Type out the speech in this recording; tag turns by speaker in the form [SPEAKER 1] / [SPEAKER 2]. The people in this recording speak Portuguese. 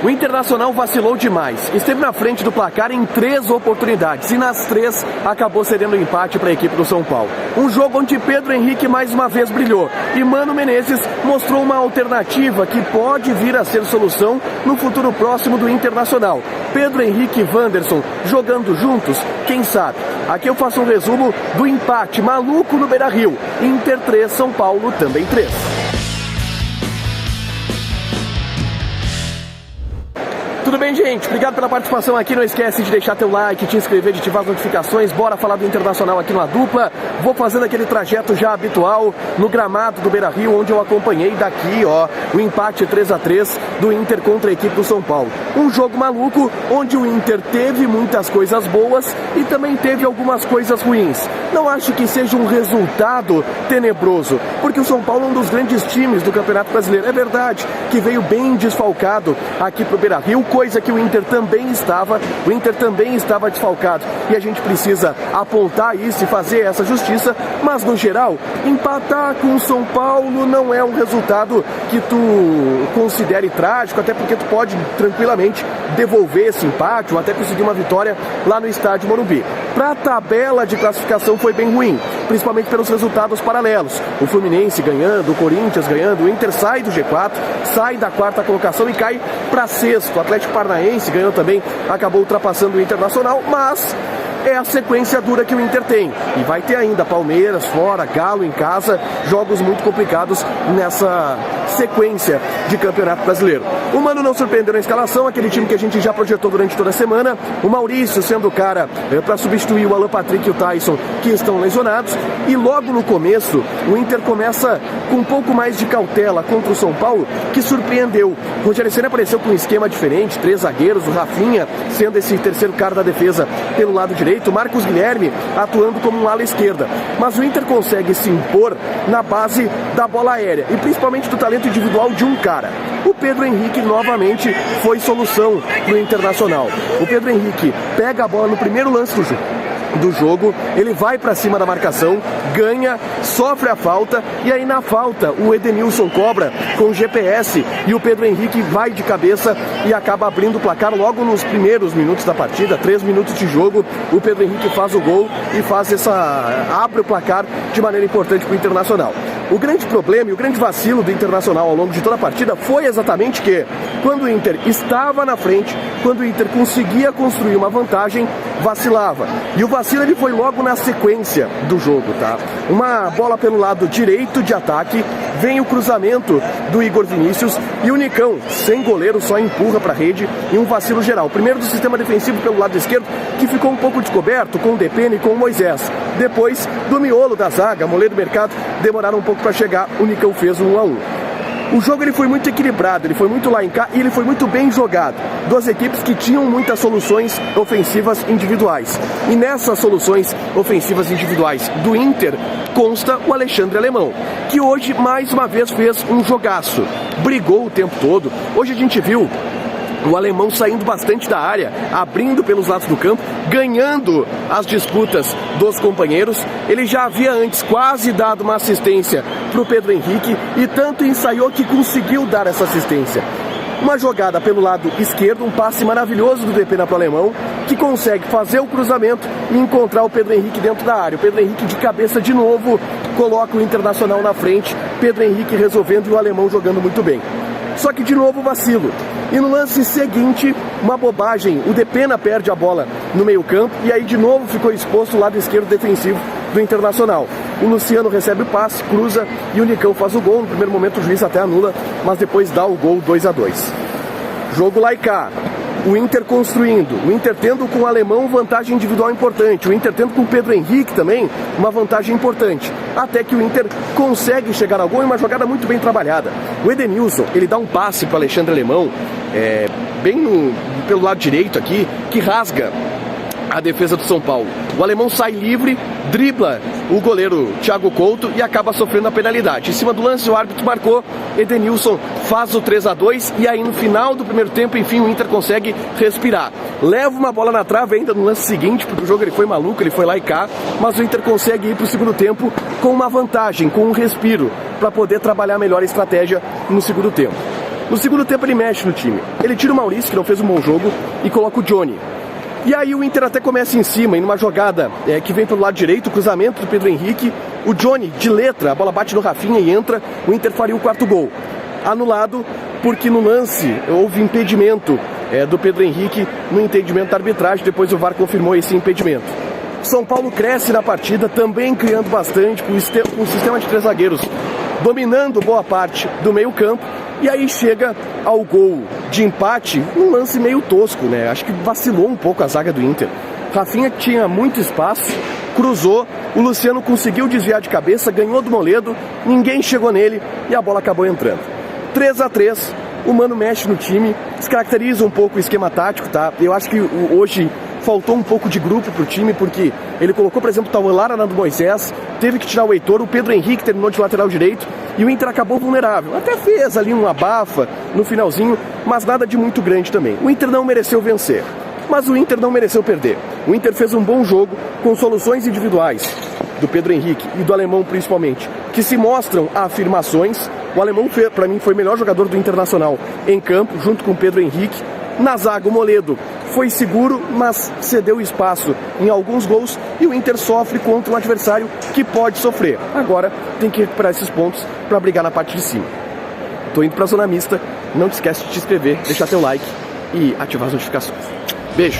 [SPEAKER 1] O Internacional vacilou demais, esteve na frente do placar em 3 oportunidades e nas 3 acabou cedendo o empate para a equipe do São Paulo. Um jogo onde Pedro Henrique mais uma vez brilhou e Mano Menezes mostrou uma alternativa que pode vir a ser solução no futuro próximo do Internacional. Pedro Henrique e Wanderson jogando juntos, quem sabe? Aqui eu faço um resumo do empate maluco no Beira-Rio. Inter 3, São Paulo também 3. Tudo bem, gente? Obrigado pela participação aqui. Não esquece de deixar teu like, te inscrever, de ativar as notificações. Bora falar do Internacional aqui no A Dupla. Vou fazendo aquele trajeto já habitual no gramado do Beira-Rio, onde eu acompanhei daqui, ó, o empate 3-3 do Inter contra a equipe do São Paulo. Um jogo maluco, onde o Inter teve muitas coisas boas e também teve algumas coisas ruins. Não acho que seja um resultado tenebroso, porque o São Paulo é um dos grandes times do Campeonato Brasileiro. É verdade que veio bem desfalcado aqui pro Beira-Rio, coisa que o Inter também estava desfalcado. E a gente precisa apontar isso e fazer essa justiça, mas no geral, empatar com o São Paulo não é um resultado que tu considere trágico, até porque tu pode tranquilamente devolver esse empate ou até conseguir uma vitória lá no estádio Morumbi. Para a tabela de classificação foi bem ruim, principalmente pelos resultados paralelos. O Fluminense ganhando, o Corinthians ganhando, o Inter sai do G4, sai da 4ª colocação e cai para 6º. O Atlético Paranaense ganhou também, acabou ultrapassando o Internacional, mas é a sequência dura que o Inter tem. E vai ter ainda Palmeiras fora, Galo em casa, jogos muito complicados nessa sequência de Campeonato Brasileiro. O Mano não surpreendeu na escalação, aquele time que a gente já projetou durante toda a semana. O Maurício sendo o cara para substituir o Alan Patrick e o Tyson, que estão lesionados. E logo no começo, o Inter começa com um pouco mais de cautela contra o São Paulo, que surpreendeu. O Rogério Ceni apareceu com um esquema diferente, 3 zagueiros, o Rafinha sendo esse terceiro cara da defesa pelo lado direito, o Marcos Guilherme atuando como um ala esquerda. Mas o Inter consegue se impor na base da bola aérea e principalmente do talento individual de um cara. O Pedro Henrique novamente foi solução no Internacional. O Pedro Henrique pega a bola no primeiro lance do jogo, ele vai para cima da marcação, ganha, sofre a falta e aí na falta o Edenilson cobra com o GPS e o Pedro Henrique vai de cabeça e acaba abrindo o placar logo nos primeiros minutos da partida, 3 minutos de jogo. O Pedro Henrique faz o gol e abre o placar de maneira importante para o Internacional. O grande problema e o grande vacilo do Internacional ao longo de toda a partida foi exatamente que, quando o Inter estava na frente, quando o Inter conseguia construir uma vantagem, vacilava. E o vacilo ele foi logo na sequência do jogo, tá? Uma bola pelo lado direito de ataque, vem o cruzamento do Igor Vinícius e o Nicão, sem goleiro, só empurra para a rede e um vacilo geral. Primeiro do sistema defensivo pelo lado esquerdo, que ficou um pouco descoberto com o Depena e com o Moisés. Depois, do miolo da zaga, Moledo Mercado, demoraram um pouco para chegar, o Nicão fez 1-1. O jogo ele foi muito equilibrado, ele foi muito lá em cá e ele foi muito bem jogado. Duas equipes que tinham muitas soluções ofensivas individuais. E nessas soluções ofensivas individuais do Inter consta o Alexandre Alemão, que hoje mais uma vez fez um jogaço. Brigou o tempo todo. Hoje a gente viu o Alemão saindo bastante da área, abrindo pelos lados do campo, ganhando as disputas dos companheiros. Ele já havia antes quase dado uma assistência para o Pedro Henrique e tanto ensaiou que conseguiu dar essa assistência. Uma jogada pelo lado esquerdo, um passe maravilhoso do Depena para o Alemão, que consegue fazer o cruzamento e encontrar o Pedro Henrique dentro da área. O Pedro Henrique de cabeça de novo coloca o Internacional na frente, Pedro Henrique resolvendo e o Alemão jogando muito bem. Só que de novo vacilo. E no lance seguinte, uma bobagem, o Depena perde a bola no meio campo e aí de novo ficou exposto o lado esquerdo defensivo do Internacional. O Luciano recebe o passe, cruza e o Nicão faz o gol. No primeiro momento o juiz até anula, mas depois dá o gol 2-2. Jogo lá e cá. O Inter construindo, o Inter tendo com o Alemão vantagem individual importante, o Inter tendo com o Pedro Henrique também uma vantagem importante, até que o Inter consegue chegar ao gol em uma jogada muito bem trabalhada. O Edenilson, ele dá um passe para o Alexandre Alemão, bem pelo lado direito aqui, que rasga a defesa do São Paulo. O Alemão sai livre, dribla o goleiro Thiago Couto e acaba sofrendo a penalidade. Em cima do lance, o árbitro marcou, Edenilson faz o 3-2 e aí no final do primeiro tempo, enfim, o Inter consegue respirar. Leva uma bola na trave ainda no lance seguinte, porque o jogo ele foi maluco, ele foi lá e cá, mas o Inter consegue ir para o segundo tempo com uma vantagem, com um respiro, para poder trabalhar melhor a estratégia no segundo tempo. No segundo tempo ele mexe no time. Ele tira o Maurício, que não fez um bom jogo, e coloca o Johnny. E aí o Inter até começa em cima, e numa jogada que vem pelo lado direito, cruzamento do Pedro Henrique, o Johnny, de letra, a bola bate no Rafinha e entra, o Inter faria o quarto gol. Anulado, porque no lance houve impedimento do Pedro Henrique no entendimento da arbitragem, depois o VAR confirmou esse impedimento. São Paulo cresce na partida, também criando bastante, com o sistema de 3 zagueiros dominando boa parte do meio campo, e aí chega ao gol de empate, um lance meio tosco, né? Acho que vacilou um pouco a zaga do Inter. Rafinha tinha muito espaço, cruzou, o Luciano conseguiu desviar de cabeça, ganhou do Moledo, ninguém chegou nele e a bola acabou entrando. 3-3, o Mano mexe no time, descaracteriza um pouco o esquema tático, tá? Eu acho que hoje faltou um pouco de grupo pro time, porque ele colocou, por exemplo, o Tauelara na do Moisés, teve que tirar o Heitor, o Pedro Henrique terminou de lateral direito, e o Inter acabou vulnerável. Até fez ali uma abafa no finalzinho, mas nada de muito grande também. O Inter não mereceu vencer, mas o Inter não mereceu perder. O Inter fez um bom jogo, com soluções individuais do Pedro Henrique e do Alemão principalmente, que se mostram afirmações. O Alemão, para mim, foi o melhor jogador do Internacional em campo, junto com o Pedro Henrique. Na zaga, o Moledo foi seguro, mas cedeu espaço em alguns gols, e o Inter sofre contra um adversário que pode sofrer. Agora tem que recuperar esses pontos para brigar na parte de cima. Tô indo para a zona mista, não te esquece de te inscrever, deixar teu like e ativar as notificações. Beijo!